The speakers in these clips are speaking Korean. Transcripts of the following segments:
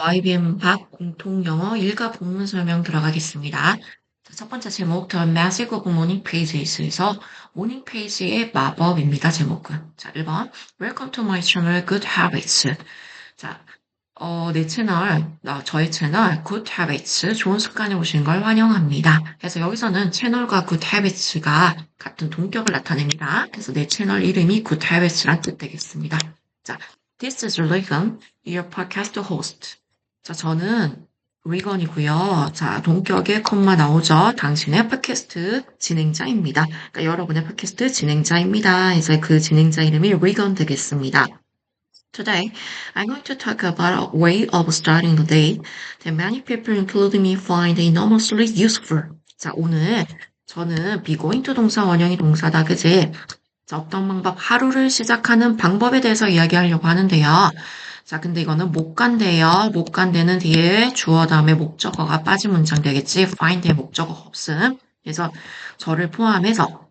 IBM 박 공통영어 일과 본문 설명 들어가겠습니다. 자, 첫 번째 제목, The Magic of Morning Pages에서 모닝 페이지의 마법입니다. 제목은. 자, 1번. Welcome to my channel Good Habits. 자, 내 채널, 저희 채널 Good Habits, 좋은 습관에 오신 걸 환영합니다. 그래서 여기서는 채널과 Good Habits가 같은 동격을 나타냅니다. 그래서 내 채널 이름이 Good Habits란 뜻 되겠습니다. 자, This is Regan, your podcast host. 자, 저는 리건이고요. 자, 동격에 콤마 나오죠. 당신의 팟캐스트 진행자입니다. 그러니까 여러분의 팟캐스트 진행자입니다. 이제 그 진행자 이름이 리건 되겠습니다. Today, I'm going to talk about a way of starting the day that many people, including me, find enormously useful. 자, 오늘 저는 be going to 동사 원형이 동사다, 그지? 자, 어떤 방법, 하루를 시작하는 방법에 대해서 이야기하려고 하는데요. 자, 근데 이거는 못 간대요. 못 간대는 뒤에 주어 다음에 목적어가 빠진 문장 되겠지. find의 목적어가 없음. 그래서 저를 포함해서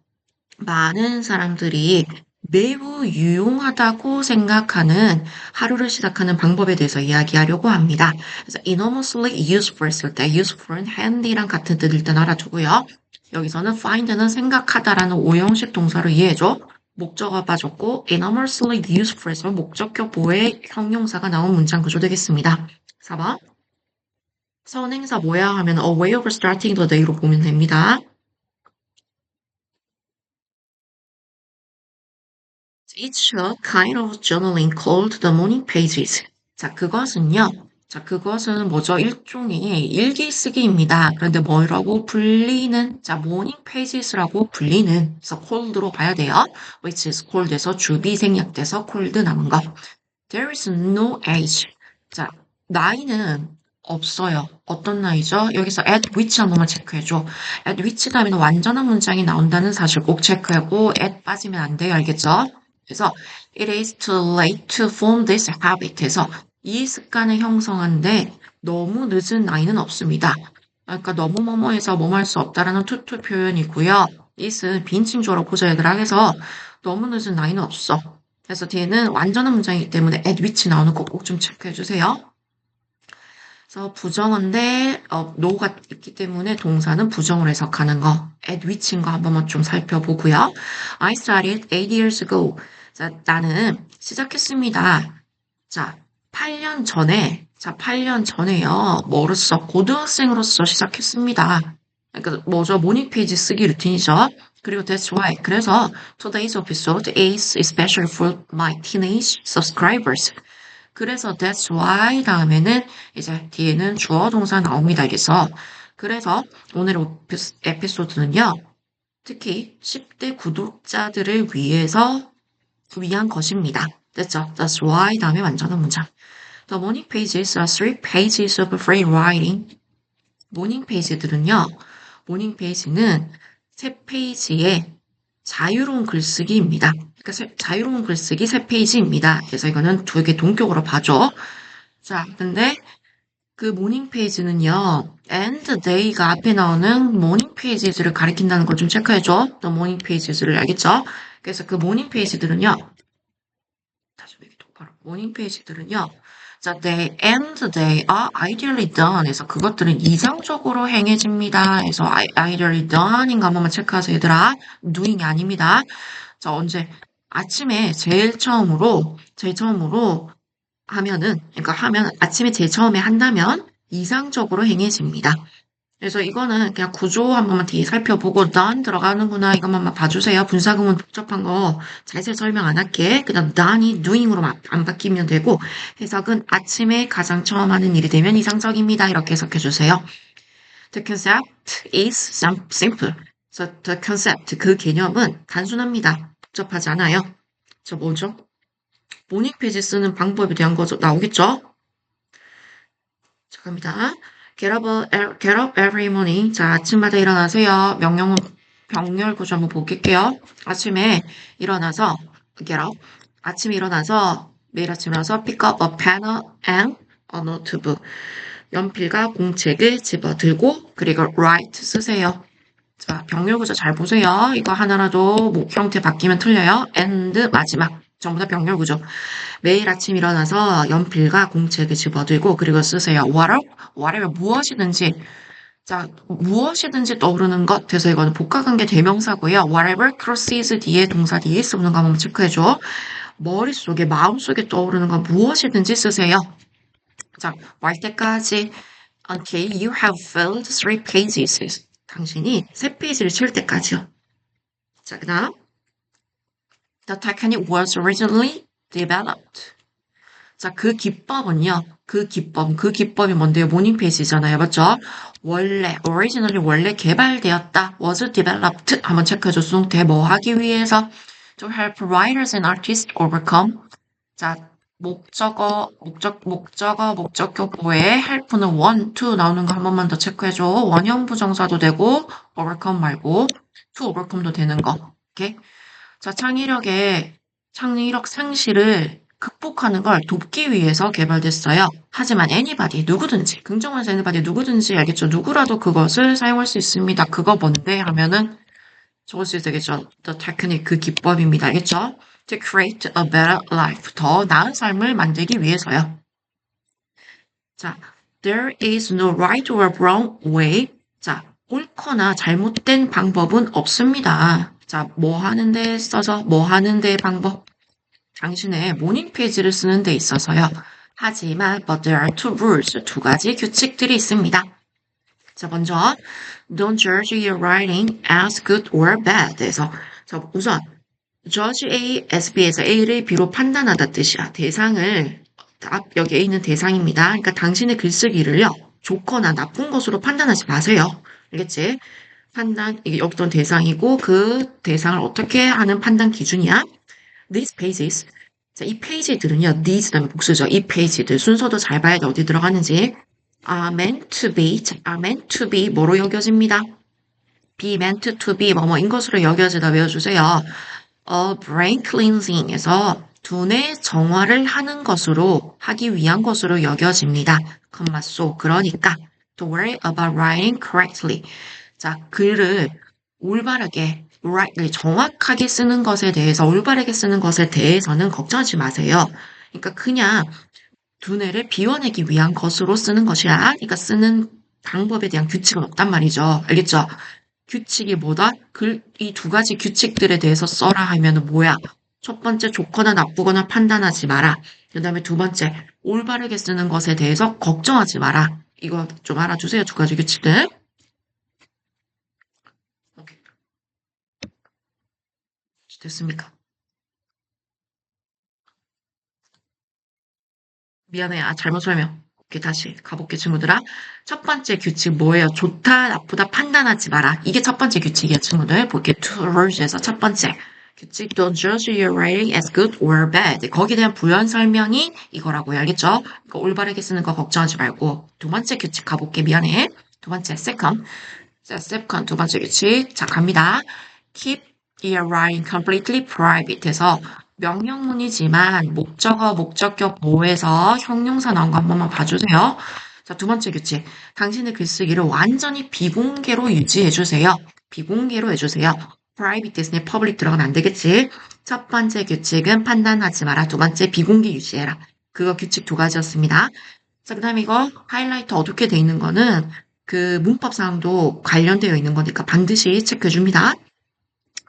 많은 사람들이 매우 유용하다고 생각하는 하루를 시작하는 방법에 대해서 이야기하려고 합니다. 그래서 enormously useful 했을 때 useful은 handy랑 같은 뜻을 일단 알아두고요. 여기서는 find는 생각하다라는 오형식 동사로 이해해줘. 목적어가 빠졌고 enormously useful에서 목적격 보호의 형용사가 나온 문장 구조 되겠습니다. 4번. 선행사 뭐야 하면 a way of starting the day로 보면 됩니다. It's a kind of journaling called the morning pages. 자, 그것은 뭐죠? 일종의 일기쓰기입니다. 그런데 뭐라고 불리는, 자, morning pages라고 불리는, 그래서 cold로 봐야 돼요. which is cold에서 주비 생략돼서 cold 남은 거. There is no age. 자, 나이는 없어요. 어떤 나이죠? 여기서 at which 한 번만 체크해줘. at which 다음에는 완전한 문장이 나온다는 사실 꼭 체크하고 at 빠지면 안 돼요. 알겠죠? 그래서 it is too late to form this habit 해서 이 습관을 형성하는데 너무 늦은 나이는 없습니다. 그러니까 너무 뭐뭐해서 뭐뭐 할 수 없다라는 투투 표현이고요. it은 빈칭조로 보자 얘들아. 그래서 너무 늦은 나이는 없어. 그래서 뒤에는 완전한 문장이기 때문에 at which 나오는 거 꼭 좀 체크해 주세요. 그래서 부정어인데 no가 있기 때문에 동사는 부정을 해석하는 거. at which인 거 한 번만 좀 살펴보고요. I started 8 years ago. 자, 나는 시작했습니다. 자, 8년 전에, 자, 8년 전에요. 뭐로써? 고등학생으로서 시작했습니다. 그러니까 뭐죠? 모닝 페이지 쓰기 루틴이죠. 그리고 that's why. 그래서 today's episode is especially for my teenage subscribers. 그래서 that's why 다음에는 이제 뒤에는 주어 동사 나옵니다. 그래서 오늘 에피소드는요. 특히 10대 구독자들을 위한 것입니다. 됐죠? That's why 다음에 완전한 문장. The morning pages are 3 pages of free writing. 모닝 페이지들은요. 모닝 페이지는 3페이지의 자유로운 글쓰기입니다. 그러니까 자유로운 글쓰기 3페이지입니다. 그래서 이거는 두 개 동격으로 봐줘. 자, 근데 그 모닝 페이지는요. and day가 앞에 나오는 모닝 페이지들을 가리킨다는 걸 좀 체크해줘. The morning pages를 알겠죠? 그래서 그 모닝 페이지들은요. 다시 여기 똑바로. 모닝 페이지들은요. 자, they and they are ideally done. 그래서 그것들은 이상적으로 행해집니다. 그래서 ideally done인 거 한 번만 체크하세요, 얘들아. doing이 아닙니다. 자, 언제? 아침에 제일 처음으로 하면, 아침에 제일 처음에 한다면 이상적으로 행해집니다. 그래서 이거는 그냥 구조 한 번만 뒤에 살펴보고 done 들어가는구나 이것만 봐주세요. 분사구문 복잡한 거 자세히 설명 안 할게. 그냥 done이 doing으로 안 바뀌면 되고 해석은 아침에 가장 처음 하는 일이 되면 이상적입니다. 이렇게 해석해 주세요. The concept is simple. 그래서 the concept, 그 개념은 단순합니다. 복잡하지 않아요. 저 뭐죠? 모닝 페이지 쓰는 방법에 대한 거 나오겠죠? 자, 갑니다. Get up every morning. 자, 아침마다 일어나세요. 병렬 구조 한번 볼게요. 아침에 일어나서, get up. 아침에 일어나서, 매일 아침 일어나서 pick up a pen and a notebook. 연필과 공책을 집어들고, 그리고 write 쓰세요. 자, 병렬 구조 잘 보세요. 이거 하나라도 목 형태 바뀌면 틀려요. and 마지막. 전부 다 병렬 구조. 매일 아침 일어나서 연필과 공책을 집어들고 그리고 쓰세요. whatever 무엇이든지 자 무엇이든지 떠오르는 것 돼서 이거는 복합관계 대명사고요. whatever crosses 뒤에 동사 뒤에 쓰는 거 한번 체크해줘. 머릿속에 마음속에 떠오르는 건 무엇이든지 쓰세요. 자, 말 때까지 until you have filled 3 pages. 당신이 3페이지를 채울 때까지요. 자, 그 다음 The technique was originally developed. 자, 그 기법은요. 그 기법이 뭔데요? 모닝 페이지잖아요. 맞죠? 원래 개발되었다. was developed. 한번 체크해줘. 수동태 뭐 하기 위해서 to help writers and artists overcome. 자, 목적격보에 help는 one, to 나오는 거 한 번만 더 체크해줘. 원형 부정사도 되고, overcome 말고, to overcome도 되는 거. 오케이? 자, 창의력 상실을 극복하는 걸 돕기 위해서 개발됐어요. 하지만 anybody, 누구든지, 긍정하는 anybody, 누구든지 알겠죠? 누구라도 그것을 사용할 수 있습니다. 그거 뭔데? 하면은 저것이 되겠죠. The technique, 그 기법입니다. 알겠죠? To create a better life, 더 나은 삶을 만들기 위해서요. 자, there is no right or wrong way. 자, 옳거나 잘못된 방법은 없습니다. 자, 뭐 하는데 써서 뭐 하는데 방법. 당신의 모닝 페이지를 쓰는 데 있어서요. 하지만 but there are 2 rules, 2가지 규칙들이 있습니다. 자, 먼저 don't judge your writing as good or bad. 그래서 우선 judge A as B에서 A를 B로 판단하다 뜻이야. 대상을 여기 A는 대상입니다. 그러니까 당신의 글쓰기를요. 좋거나 나쁜 것으로 판단하지 마세요. 알겠지? 이게 어떤 대상이고 그 대상을 어떻게 하는 판단 기준이야? These pages. 자, 이 페이지들은요. these 다음에 복수죠. 이 페이지들 순서도 잘 봐야 돼. 어디 들어가는지. are meant to be 뭐로 여겨집니다. be meant to be 뭐뭐인 것으로 여겨지다 외워주세요. brain cleansing에서 두뇌 정화를 하기 위한 것으로 여겨집니다. 컴마 속 그러니까 to worry about writing correctly. 자, 글을 올바르게 rightly 정확하게 쓰는 것에 대해서 올바르게 쓰는 것에 대해서는 걱정하지 마세요. 그러니까 그냥 두뇌를 비워내기 위한 것으로 쓰는 것이야. 그러니까 쓰는 방법에 대한 규칙은 없단 말이죠. 알겠죠? 규칙이 뭐다? 이 2가지 규칙들에 대해서 써라 하면은 뭐야? 첫 번째, 좋거나 나쁘거나 판단하지 마라. 그 다음에 2번째, 올바르게 쓰는 것에 대해서 걱정하지 마라. 이거 좀 알아두세요. 2가지 규칙들. 오케이. 됐습니까? 미안해. 잘못 설명. 오케이, 다시 가볼게, 친구들아. 첫 번째 규칙 뭐예요? 좋다, 나쁘다 판단하지 마라. 이게 첫 번째 규칙이야, 친구들. 볼게, 2rules에서 첫 번째. 규칙, don't judge your writing as good or bad. 거기에 대한 부연 설명이 이거라고요. 알겠죠? 그러니까 올바르게 쓰는 거 걱정하지 말고. 2번째 규칙 가볼게, 미안해. 2번째, second. 자, second, 2번째 규칙. 자, 갑니다. Keep your writing completely private 해서 명령문이지만 목적격 보호에서 형용사 나온 거 한 번만 봐주세요. 자, 2번째 규칙. 당신의 글쓰기를 완전히 비공개로 유지해주세요. 비공개로 해주세요. private 대신에 public 들어가면 안 되겠지? 첫 번째 규칙은 판단하지 마라. 2번째 비공개 유지해라. 그거 규칙 2가지였습니다. 자, 그 다음에 이거 하이라이트 어둡게 돼 있는 거는 그 문법상도 관련되어 있는 거니까 반드시 체크해줍니다.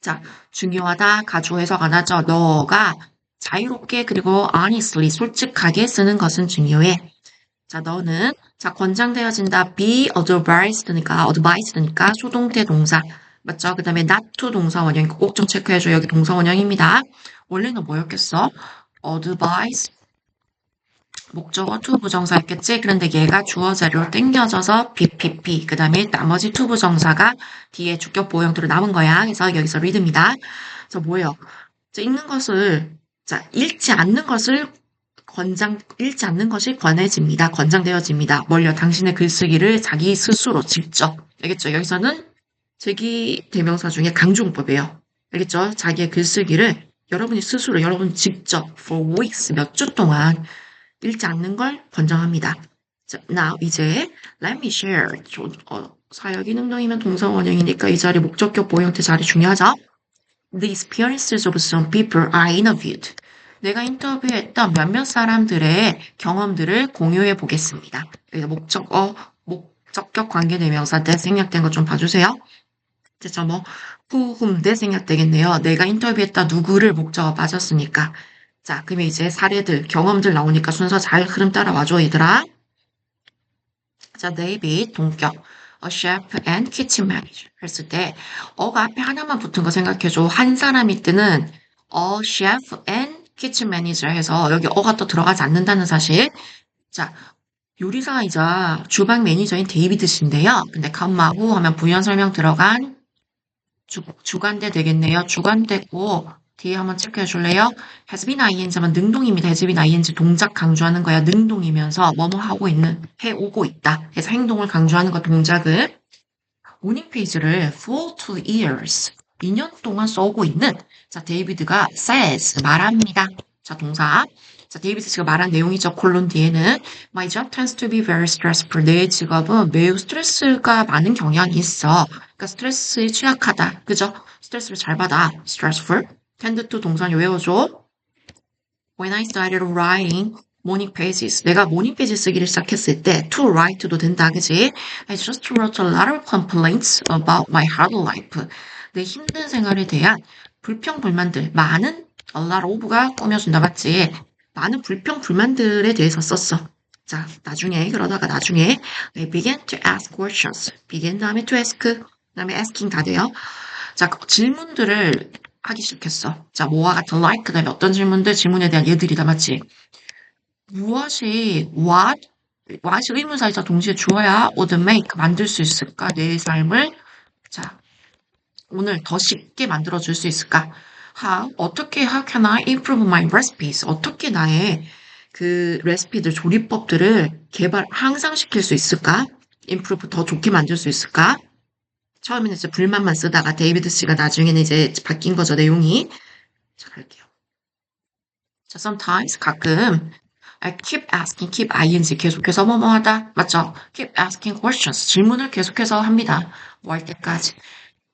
자, 중요하다. 가주 해석 안 하죠. 너가 자유롭게 그리고 honestly 솔직하게 쓰는 것은 중요해. 자, 너는 권장되어진다. be advised니까 수동태 동사. 맞죠? 그 다음에 not to 동사 원형 꼭 좀 체크해줘. 여기 동사 원형입니다. 원래는 뭐였겠어? advise 목적어 to 부정사였겠지? 그런데 얘가 주어 자료로 땡겨져서 BPP 그 다음에 나머지 to 부정사가 뒤에 주격 보형태로 남은 거야. 그래서 여기서 read입니다. 그래서 뭐예요? 읽지 않는 것이 권해집니다. 권장되어집니다. 뭘요? 당신의 글쓰기를 자기 스스로 직접. 알겠죠? 여기서는 제기 대명사 중에 강조문법이에요. 알겠죠? 자기의 글쓰기를 여러분 직접 for weeks 몇 주 동안 읽지 않는 걸 권장합니다. 자, now 이제 let me share. 사역이 능동이면 동사 원형이니까 이 자리 목적격 보형태 자리 중요하죠? The experiences of some people I interviewed. 내가 인터뷰했던 몇몇 사람들의 경험들을 공유해 보겠습니다. 여기서 목적격 관계대명사 때 생략된 거 좀 봐주세요. 그래서 뭐, whom 때 생략되겠네요. 내가 인터뷰했다 누구를 목적어 빠졌으니까. 자, 그러면 이제 사례들, 경험들 나오니까 순서 잘 흐름 따라와줘, 얘들아. 자, David, 동격. A chef and kitchen manager. 했을 때, 어가 앞에 하나만 붙은 거 생각해줘. 한 사람이 뜨는 a chef and kitchen manager 해서 여기 어가 또 들어가지 않는다는 사실. 자, 요리사이자 주방 매니저인 데이비드 씨인데요. 근데 컴마후 하면 부연 설명 들어간 주간대 되겠네요. 주간대고 뒤에 한번 체크해 줄래요? has been ing 하면 능동입니다. has been ing 동작 강조하는 거야. 능동이면서 뭐뭐 하고 있는, 해오고 있다. 그래서 행동을 강조하는 거 동작을. 모닝 페이지를 for 2 years 2년 동안 써오고 있는 자 데이비드가 says 말합니다. 자 동사. 자 데이비드 씨가 말한 내용이죠. 콜론 뒤에는 My job tends to be very stressful. 내 직업은 매우 스트레스가 많은 경향이 있어. 그러니까 스트레스에 취약하다. 그죠? 스트레스를 잘 받아. stressful. tend to 동사를 외워줘. When I started writing morning pages, 내가 모닝 페이지 쓰기를 시작했을 때 to write도 된다, 그지? I just wrote a lot of complaints about my hard life. 내 힘든 생활에 대한 불평불만들, 많은 a lot of가 꾸며준다, 맞지? 많은 불평불만들에 대해서 썼어. 자, 그러다가 나중에 I began to ask questions. begin 다음에 to ask, 다음에 asking 다 돼요. 자, 질문들을 하기 시작했어. 자, 뭐와 같은 like, 그 다음에 어떤 질문들, 질문에 대한 예들이다, 맞지? what이 의문사이자 동시에 주어야 would make, 만들 수 있을까? 내 삶을, 자, 오늘 더 쉽게 만들어줄 수 있을까? how can I improve my recipes? 어떻게 나의 그 레시피들, 조리법들을 향상시킬 수 있을까? improve, 더 좋게 만들 수 있을까? 처음에는 이제 불만만 쓰다가 데이비드 씨가 나중에는 이제 바뀐 거죠, 내용이. 자, 갈게요. 자, sometimes, 가끔, I keep asking, keep ing, 계속해서 뭐뭐 하다. 맞죠? keep asking questions. 질문을 계속해서 합니다. 뭐 할 때까지.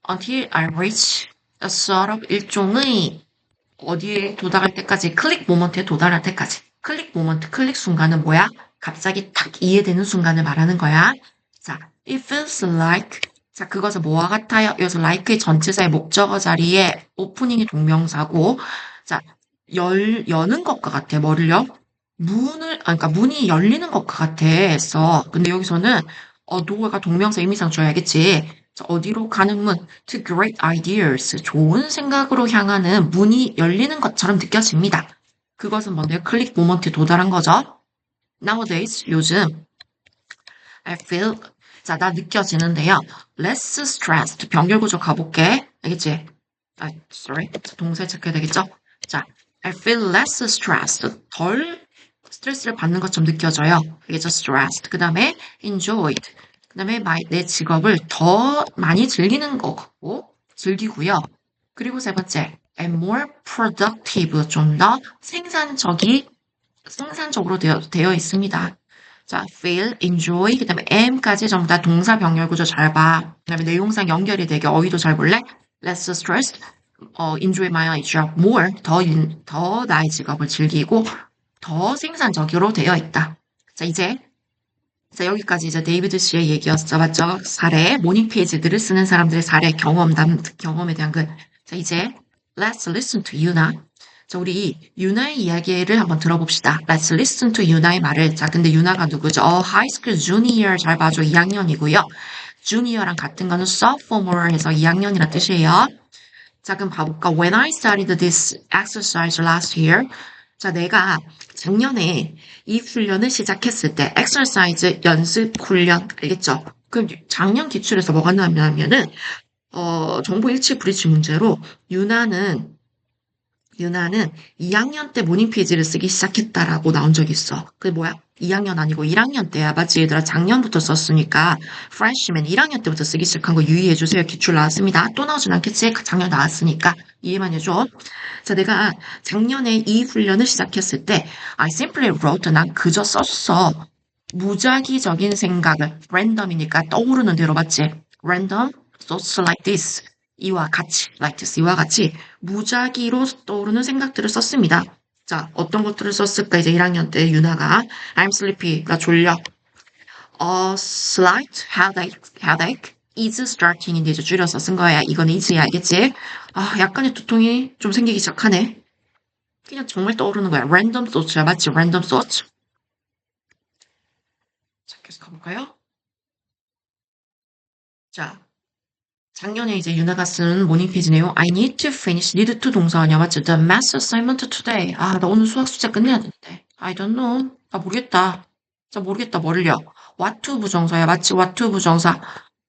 until I reach a sort of 일종의 어디에 도달할 때까지, 클릭 모먼트에 도달할 때까지. 클릭 모먼트, 클릭 순간은 뭐야? 갑자기 탁 이해되는 순간을 말하는 거야. 자, it feels like. 자, 그것은 뭐와 같아요? 여기서 like의 전치사의 목적어 자리에 오프닝이 동명사고, 자, 여는 것과 같아. 뭐를요? 그러니까 문이 열리는 것과 같아. 했어. 근데 여기서는, door가 동명사 의미상 줘야겠지. 자, 어디로 가는 문? To great ideas. 좋은 생각으로 향하는 문이 열리는 것처럼 느껴집니다. 그것은 뭔데요? 클릭 모먼트에 도달한 거죠. Nowadays, 요즘, I feel, 자, 나 느껴지는데요. less stressed. 병렬 구조 가볼게. 알겠지? sorry. 동사에 체크해야 되겠죠? 자, I feel less stressed. 덜 스트레스를 받는 것처럼 느껴져요. 알겠죠? stressed. 그 다음에 enjoyed. 그 다음에 내 직업을 더 많이 즐기는 것 같고, 즐기고요. 그리고 세 번째, and more productive. 좀 더 생산적으로 되어 있습니다. 자, feel, enjoy, 그 다음에 am까지 전부 다 동사 병렬 구조 잘 봐. 그 다음에 내용상 연결이 되게 어휘도 잘 볼래? less stressed, enjoy my job, more, 더 나의 직업을 즐기고, 더 생산적으로 되어 있다. 자, 자, 여기까지 이제 데이비드 씨의 얘기였죠. 맞죠? 사례, 모닝 페이지들을 쓰는 사람들의 사례, 경험에 대한 글. 자, 이제, let's listen to 유나. 자, 우리 유나의 이야기를 한번 들어봅시다. Let's listen to 유나의 말을. 자, 근데 유나가 누구죠? high school junior 잘 봐줘. 2학년이고요. junior랑 같은 거는 sophomore 해서 2학년이란 뜻이에요. 자, 그럼 봐볼까? When I started this exercise last year. 자, 내가 작년에 이 훈련을 시작했을 때, exercise, 연습, 훈련, 알겠죠? 그럼 작년 기출에서 뭐가 나오냐면은, 정보 일치 불일치 문제로, 유나는 2학년 때 모닝 페이지를 쓰기 시작했다라고 나온 적이 있어. 그게 뭐야? 2학년 아니고 1학년 때야. 맞지? 얘들아, 작년부터 썼으니까, freshman 1학년 때부터 쓰기 시작한 거 유의해주세요. 기출 나왔습니다. 또 나오진 않겠지? 작년 나왔으니까. 이해만 해줘. 자, 내가 작년에 이 훈련을 시작했을 때, I simply wrote, 난 그저 썼어. 무작위적인 생각을, random이니까 떠오르는 대로 맞지? random thoughts like this. 이와 같이, like this, 이와 같이 무작위로 떠오르는 생각들을 썼습니다. 자, 어떤 것들을 썼을까? 이제 1학년 때 유나가 I'm sleepy. 나 졸려. Slight headache is starting인데 이제 줄여서 쓴 거야. 이거는 이지 알겠지? 아, 약간의 두통이 좀 생기기 시작하네. 그냥 정말 떠오르는 거야. random thoughts야. 맞지? random thoughts. 자, 계속 가볼까요? 자, 작년에 이제 유나가 쓴 모닝 페이지 내용 I need to finish, need to 동사 아니야. 맞지? The math assignment today. 아, 나 오늘 수학 숙제 끝내야 되는데. I don't know. 나 모르겠다. 자, 모르겠다. 뭐를요? what to 부정사야. 맞지? what to 부정사.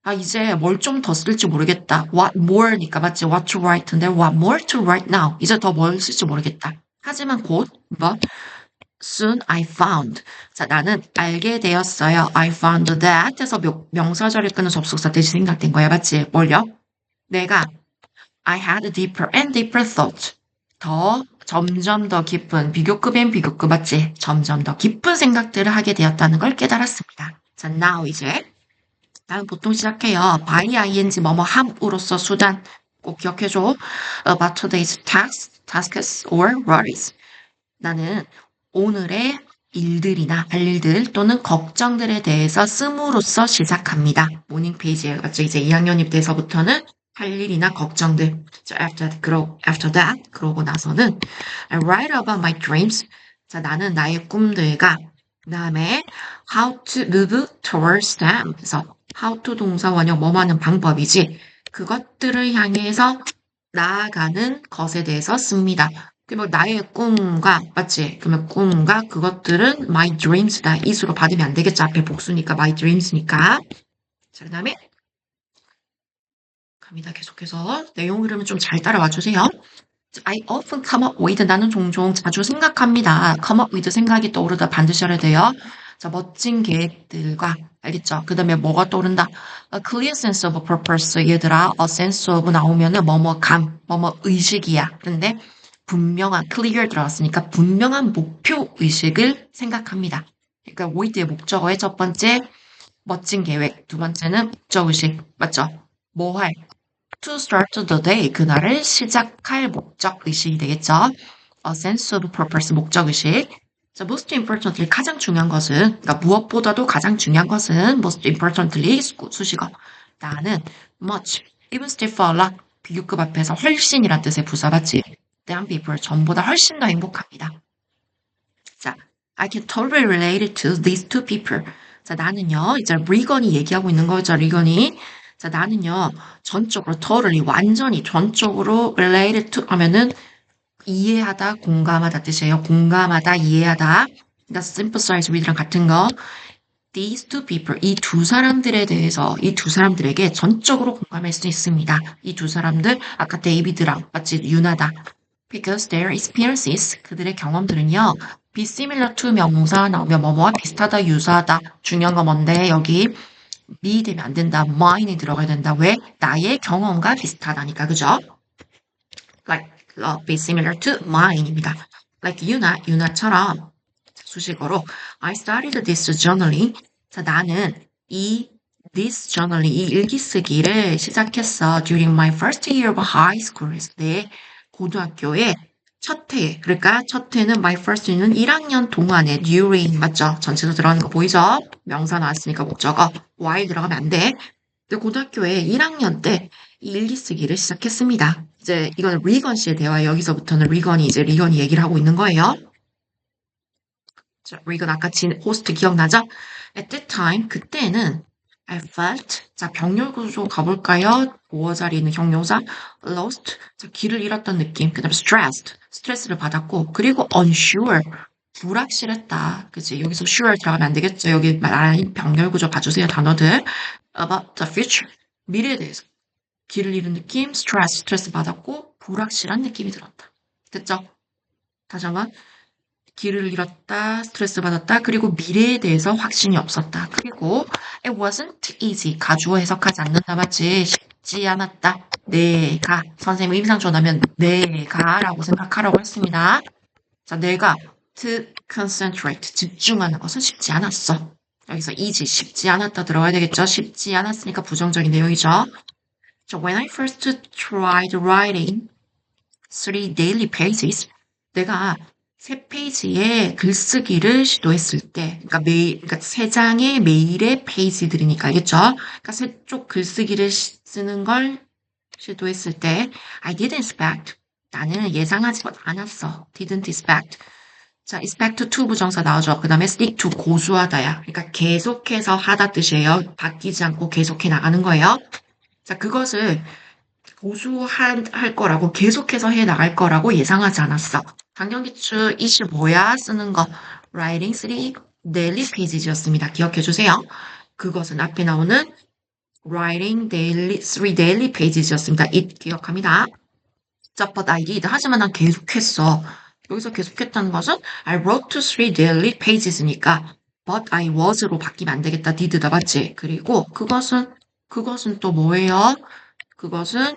아, 이제 뭘 좀 더 쓸지 모르겠다. what more니까 맞지? what to write인데 what more to write now. 이제 더 뭘 쓸지 모르겠다. 하지만 곧, 뭐? Soon I found. 자, 나는 알게 되었어요. I found that. 해서 명사절에 끄는 접속사 대신 생각된 거야. 맞지? 뭘요? 내가 I had deeper and deeper thoughts. 점점 더 깊은, 비교급엔 비교급 맞지? 점점 더 깊은 생각들을 하게 되었다는 걸 깨달았습니다. 자, now 이제 나는 보통 시작해요. by ing 뭐뭐 함으로써 수단 꼭 기억해줘. About today's tasks or worries. 나는 오늘의 일들이나 할 일들 또는 걱정들에 대해서 씀으로써 시작합니다. 모닝 페이지에 맞죠? 이제 2학년이 돼서부터는 할 일이나 걱정들. So after that, 그러고 나서는 I write about my dreams. 자, 나는 나의 꿈들과 그다음에 how to move towards them. 그래서 how to 동사 원형 뭐뭐 하는 방법이지. 그것들을 향해서 나아가는 것에 대해서 씁니다. 그리고 나의 꿈과 맞지? 그러면 꿈과 그것들은 my dreams다. 이수로 받으면 안 되겠죠. 앞에 복수니까 my dreams니까. 자, 그다음에 갑니다. 계속해서 내용 흐름을 좀 잘 따라와 주세요. I often come up with 나는 종종 자주 생각합니다. come up with 생각이 떠오르다 반드시 알아야 돼요. 자, 멋진 계획들과 알겠죠? 그 다음에 뭐가 떠오른다? A clear sense of purpose 얘들아 a sense of 나오면은 뭐뭐 뭐뭐 의식이야. 근데 분명한 clear 들어갔으니까 분명한 목표 의식을 생각합니다. 그러니까 with의 목적어의 첫 번째 멋진 계획, 두 번째는 목적 의식 맞죠? 뭐 할? To start the day, 그날을 시작할 목적 의식이 되겠죠. A sense of purpose, 목적 의식. 자, most importantly, 가장 중요한 것은, 그러니까 무엇보다도 가장 중요한 것은 most importantly, 수식어. 나는 much, even still far, like, 비교급 앞에서 훨씬이란 뜻의 부사 맞지? than people, 전보다 훨씬 더 행복합니다. 자, I can totally relate it to these two people. 자, 나는요, 이제 리건이 얘기하고 있는 거죠, 리건이. 자, 나는요, 전적으로, totally, 완전히, 전적으로 related to 하면은 이해하다, 공감하다 뜻이에요. 공감하다, 이해하다. 그러니까 sympathize with랑 같은 거. These two people, 이 두 사람들에 대해서, 이 두 사람들에게 전적으로 공감할 수 있습니다. 이 두 사람들, 아까 데이비드랑, 마치 유나다. Because their experiences, 그들의 경험들은요, be similar to 명사 나오면 뭐뭐와 비슷하다, 유사하다. 중요한 건 뭔데, 여기 me 되면 안 된다, mine이 들어가야 된다. 왜? 나의 경험과 비슷하다니까, 그죠? Like, be similar to mine입니다. Like 유나처럼 수식어로 I started this journaling. 자, 나는 this journaling, 이 일기 쓰기를 시작했어. During my first year of high school. 내 고등학교의 첫 해. 그러니까 첫 해는 my first year는 1학년 동안에 during 맞죠? 전체로 들어가는 거 보이죠? 명사 나왔으니까 목적어. while 들어가면 안 돼. 근데 고등학교에 1학년 때 이 일기 쓰기를 시작했습니다. 이제 이거는 리건 씨의 대화. 여기서부터는 리건이 얘기를 하고 있는 거예요. 자, 리건 아까 호스트 기억나죠? At that time, 그때는 I felt, 자, 병렬 구조 가볼까요? 보어 자리에 있는 형용사, lost, 자, 길을 잃었던 느낌, 그 다음에 stressed, 스트레스를 받았고, 그리고 unsure, 불확실했다. 그치? 여기서 sure 들어가면 안 되겠죠? 여기 말하는 병렬 구조 봐주세요, 단어들. About the future, 미래에 대해서. 길을 잃은 느낌, 스트레스 받았고, 불확실한 느낌이 들었다. 됐죠? 다시 한번. 길을 잃었다, 스트레스 받았다, 그리고 미래에 대해서 확신이 없었다. 그리고 it wasn't easy, 가주어 해석하지 않는다, 맞지? 쉽지 않았다. 내가, 선생님 임상 전하면 내가라고 생각하라고 했습니다. 자, 내가 to concentrate, 집중하는 것은 쉽지 않았어. 여기서 easy, 쉽지 않았다 들어가야 되겠죠? 쉽지 않았으니까 부정적인 내용이죠. 자, when I first tried writing 3 daily pages, 내가 세 페이지의 글쓰기를 시도했을 때, 그러니까 그러니까 세 장의 메일의 페이지들이니까, 알겠죠? 그러니까 세 쪽 글쓰기를 쓰는 걸 시도했을 때, I didn't expect. 나는 예상하지 않았어. didn't expect. 자, expect to 부정사 나오죠. 그 다음에 stick to 고수하다야. 그러니까 계속해서 하다 뜻이에요. 바뀌지 않고 계속해 나가는 거예요. 자, 그것을 고수할 거라고 계속해서 해 나갈 거라고 예상하지 않았어. 강경기출 25야 쓰는 거 writing 3 daily pages였습니다. 기억해 주세요. 그것은 앞에 나오는 writing daily 3 daily pages였습니다. it 기억합니다. 자, but I did. 하지만 난 계속했어. 여기서 계속했다는 것은 I wrote to 3 daily pages니까 but I was로 바뀌면 안 되겠다. did다 맞지? 그리고 그것은 또 뭐예요? 그것은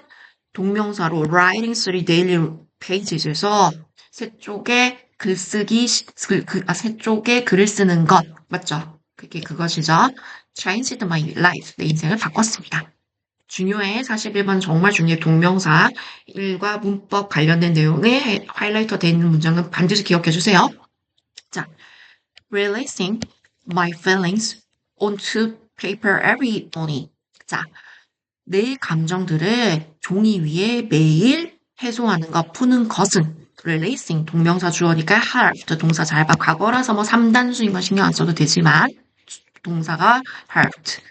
동명사로 writing 3 daily pages에서 세 쪽에 세 쪽에 글을 쓰는 것. 맞죠? 그게 그것이죠. changed my life. 내 인생을 바꿨습니다. 중요해. 41번 정말 중요해. 동명사 일과 문법 관련된 내용에 하이라이터 되어 있는 문장은 반드시 기억해 주세요. 자, releasing my feelings onto paper every morning. 자, 내 감정들을 종이 위에 매일 해소하는 것, 푸는 것은 releasing 동명사 주어니까 helped 동사 잘 봐. 과거라서 뭐 3단수인 건 신경 안 써도 되지만 동사가 helped.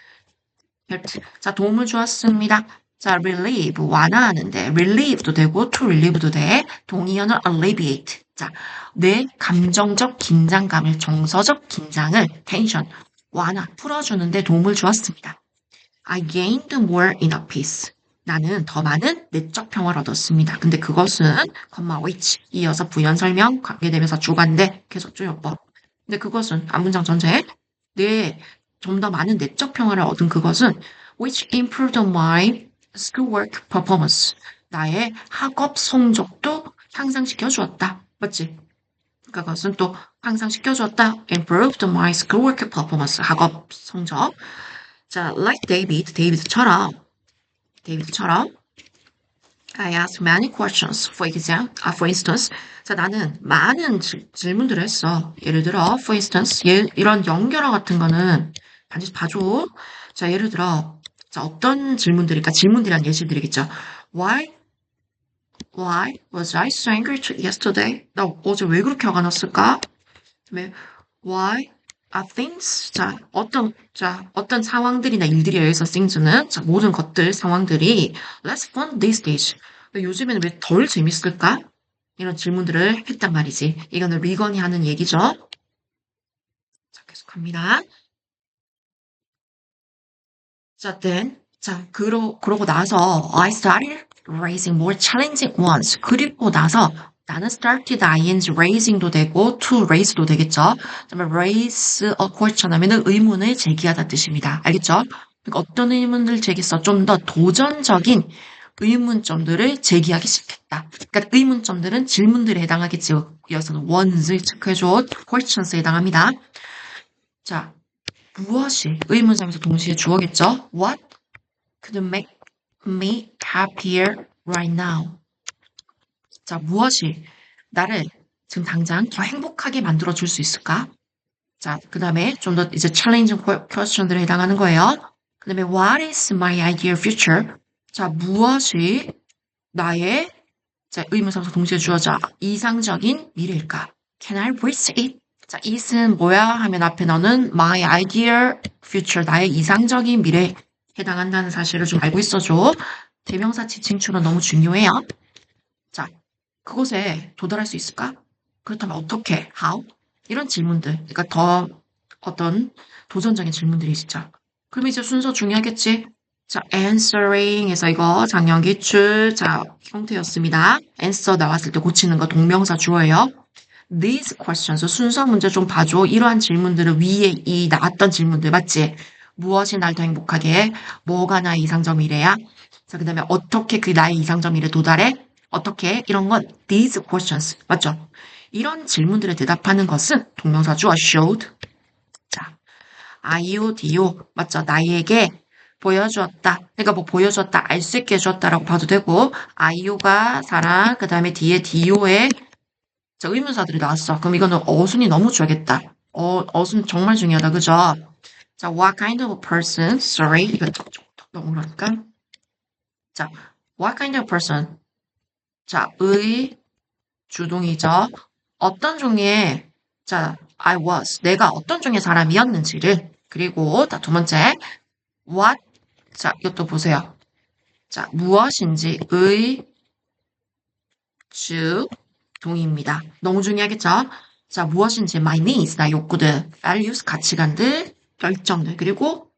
자, 도움을 주었습니다. 자, relieve 완화하는데 relieve도 되고 to relieve도 돼. 동의어는 alleviate. 자, 내 감정적 긴장감을 정서적 긴장을 tension 완화 풀어주는데 도움을 주었습니다. I gained more inner peace. 나는 더 많은 내적 평화를 얻었습니다. 근데 그것은 which 이어서 부연 설명 관계대명사 주관대 계속 조용법. 근데 그것은 앞문장 전체에 좀 더 많은 내적 평화를 얻은 그것은 which improved my schoolwork performance. 나의 학업 성적도 향상시켜 주었다. 맞지? 그것은 또 향상시켜 주었다. improved my schoolwork performance. 학업 성적. 자, like 데이비드처럼 I asked many questions. For instance, 자, 나는 많은 질문들을 했어. 예를 들어, for instance, 이런 연결어 같은 거는 반드시 봐줘. 자, 예를 들어, 자, 어떤 질문들일까? 질문들이란 예시를 드리겠죠. Why was I so angry yesterday? 나 어제 왜 그렇게 화가 났을까? Why are things? 어떤 상황들이나 일들에 의해서 things는, 자, 모든 것들, 상황들이 less fun these days. 요즘에는 왜 덜 재밌을까? 이런 질문들을 했단 말이지. 이거는 리건이 하는 얘기죠. 자, 계속합니다. 그러고 나서 I started raising more challenging ones. 그리고 나서 나는 started ing raising도 되고 to raise도 되겠죠. 그러면 raise a question 하면은 의문을 제기하다 뜻입니다. 알겠죠? 그러니까 어떤 의문을 제기했어? 좀 더 도전적인 의문점들을 제기하기 시작했다. 그러니까 의문점들은 질문들에 해당하겠지. 이어서는 ones 체크해줘. questions에 해당합니다. 자, 무엇이 의문사에서 동시에 주어겠죠? What could make me happier right now? 자, 무엇이 나를 지금 당장 더 행복하게 만들어 줄 수 있을까? 자, 그 다음에 좀 더 이제 challenging question들에 해당하는 거예요. 그 다음에 what is my ideal future? 자, 무엇이 나의 의문사에서 동시에 주어져 이상적인 미래일까? Can I reach it? 자, it은 뭐야? 하면 앞에 나오는 my ideal future, 나의 이상적인 미래에 해당한다는 사실을 좀 알고 있어줘. 대명사 지칭추는 너무 중요해요. 자, 그곳에 도달할 수 있을까? 그렇다면 어떻게? How? 이런 질문들. 그러니까 더 어떤 도전적인 질문들이 있죠. 그럼 이제 순서 중요하겠지? 자, answering에서 이거 작년 기출, 자, 형태였습니다. answer 나왔을 때 고치는 거 동명사 주어예요. These questions, 순서 문제 좀 봐줘. 이러한 질문들을 위에 이 나왔던 질문들 맞지? 무엇이 날 더 행복하게 해? 뭐가 나의 이상적 미래야? 자, 그 다음에 어떻게 그 나의 이상적 미래에 도달해? 어떻게? 이런 건 these questions, 맞죠? 이런 질문들에 대답하는 것은 동명사 주어 showed. 자, IU, DU, 맞죠? 나에게 보여주었다. 그러니까 뭐 보여주었다, 알 수 있게 해주었다라고 봐도 되고 IU가 사랑, 그 다음에 뒤에 DU의 자, 의문사들이 나왔어. 그럼 이거는 어순이 너무 줘야겠다. 어순 정말 중요하다. 그죠? 자, what kind of person? Sorry. 이거 너무 그럴까? 자, what kind of person? 자, 주동이죠. 어떤 종류의, 자, I was. 내가 어떤 종류의 사람이었는지를. 그리고, 자, 두 번째, what? 자, 이것도 보세요. 자, 무엇인지 주동입니다. 너무 중요하겠죠? 자, 무엇인지 my needs, 나 욕구들, values, 가치관들, 결정들, 그리고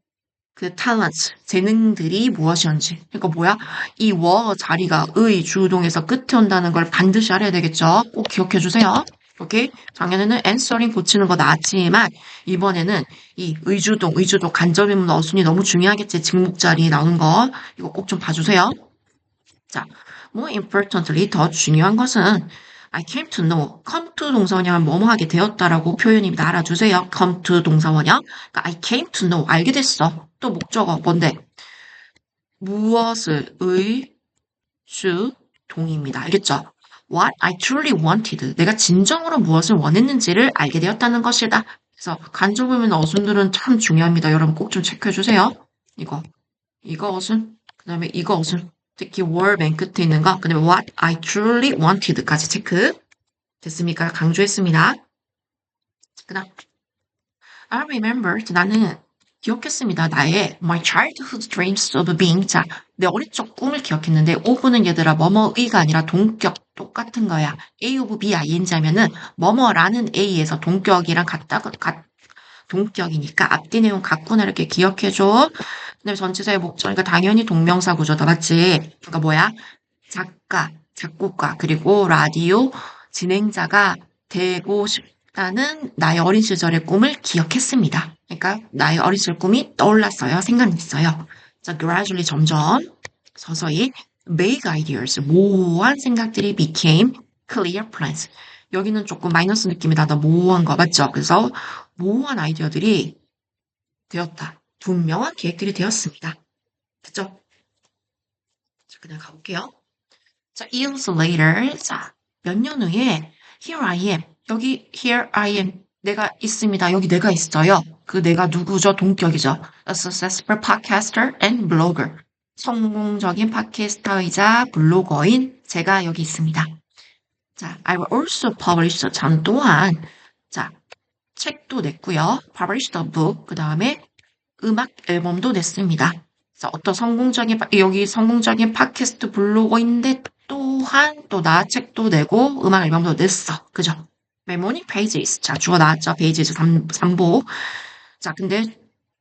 그 talents, 재능들이 무엇이었는지. 그러니까 뭐야? 이 자리가 주동에서 끝에 온다는 걸 반드시 알아야 되겠죠? 꼭 기억해 주세요. 오케이? 작년에는 answering 고치는 거 나왔지만 이번에는 이 의주동 간접의문 어순이 너무 중요하겠지. 직목 자리 나오는 거. 이거 꼭 좀 봐주세요. 자, more importantly, 더 중요한 것은 I came to know, come to 동사원형은 뭐뭐 하게 되었다라고 표현입니다. 알아주세요. come to 동사원형. 그러니까 I came to know, 알게 됐어. 또 목적어 뭔데? 무엇을 동입니다. 알겠죠? What I truly wanted, 내가 진정으로 무엇을 원했는지를 알게 되었다는 것이다. 그래서 간접의문 어순들은 참 중요합니다. 여러분 꼭 좀 체크해주세요. 이거 어순, 그 다음에 이거 어순. 특히 were 맨 끝에 있는 거, 그다음에 what I truly wanted까지 체크 됐습니까? 강조했습니다. 그다음 I remembered 나는 기억했습니다. 나의 my childhood dreams of being 자, 내 어릴 적 꿈을 기억했는데 of는 얘들아 뭐뭐의가 아니라 동격 똑같은 거야. A of B, ing 하면은 뭐뭐라는 A에서 동격이랑 동격이니까 앞뒤 내용 같구나 이렇게 기억해줘. 그다음에 전치사의 목적이니까 당연히 동명사 구조다. 맞지? 그러니까 뭐야? 작가, 작곡가, 그리고 라디오 진행자가 되고 싶다는 나의 어린 시절의 꿈을 기억했습니다. 그러니까 나의 어린 시절 꿈이 떠올랐어요. 생각났어요. 자, gradually 점점 서서히 vague ideas, 모호한 생각들이 became clear plans. 여기는 조금 마이너스 느낌이 나다. 모호한 거 맞죠? 그래서 모호한 아이디어들이 되었다. 분명한 계획들이 되었습니다. 됐죠? 자, 그냥 가볼게요. 자, years later. 자, 몇 년 후에 here I am. 여기 here I am. 내가 있습니다. 여기 내가 있어요. 그 내가 누구죠? 동격이죠. A successful podcaster and blogger. 성공적인 팟캐스터이자 블로거인 제가 여기 있습니다. 자, I will also publish. 전 또한 자, 책도 냈고요. published a book. 그 다음에 음악 앨범도 냈습니다. 자, 어떤 여기 성공적인 팟캐스트 블로거인데 또한 또 나 책도 내고 음악 앨범도 냈어. 그죠? 메모니 페이지스. 자, 주어 나왔죠. 페이지스 3보. 자, 근데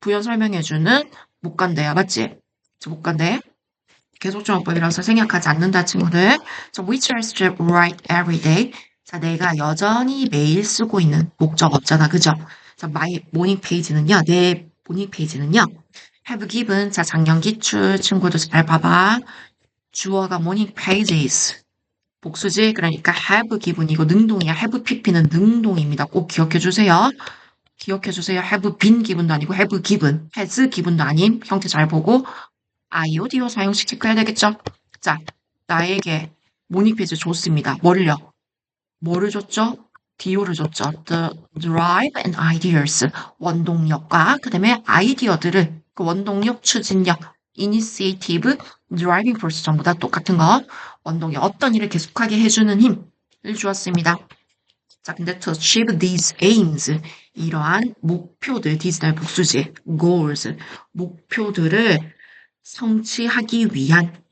부연 설명해주는 못 간대요. 맞지? 못 간대. 계속정어법이라서 생략하지 않는다, 친구들. 자, which I still write every day. 자, 내가 여전히 매일 쓰고 있는 목적 없잖아. 그죠? 자, my morning page는요. 내 모닝 페이지는요. have given. 자, 작년 기출. 친구들 잘 봐봐. 주어가 morning pages. 복수지. 그러니까 have given. 이거 능동이야. have pp는 능동입니다. 꼭 기억해 주세요. 기억해 주세요. have been given도 아니고 have given. has given도 아님. 형태 잘 보고. iod 사용식 체크해야 되겠죠? 자, 나에게 모닝 페이지 줬습니다. 뭐를 줬죠? DO를 줬죠. The drive and ideas. 원동력과 그 다음에 아이디어들을 그 원동력, 추진력, initiative, driving force 전부 다 똑같은 거. 원동력, 어떤 일을 계속하게 해주는 힘을 주었습니다. 자, 근데 to achieve these aims. 이러한 목표들, these는 복수지, goals. 목표들을 성취하기 위한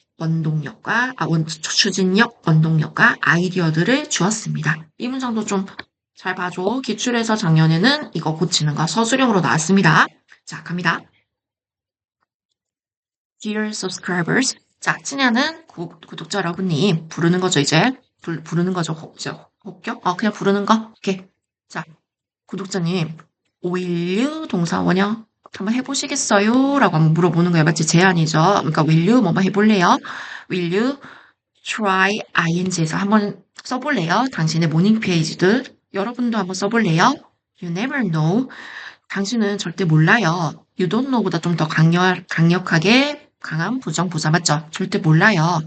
추진력, 원동력과 아이디어들을 주었습니다. 이 문장도 좀 잘 봐줘. 기출에서 작년에는 이거 고치는 거 서술형으로 나왔습니다. 자, 갑니다. Dear subscribers. 자, 친애하는 구독자 여러분님, 부르는 거죠, 이제. 부르는 거죠, 혹격? 그냥 부르는 거? 오케이. 자, 구독자님, will you 동사원형 한번 해보시겠어요? 라고 한번 물어보는 거예요. 맞지? 제안이죠. 그러니까 will you 뭐뭐 해볼래요? will you try ing에서 한번 써볼래요? 당신의 모닝 페이지들. 여러분도 한번 써볼래요? You never know. 당신은 절대 몰라요. You don't know보다 좀 더 강력하게 강한 부정 부사 맞죠? 절대 몰라요.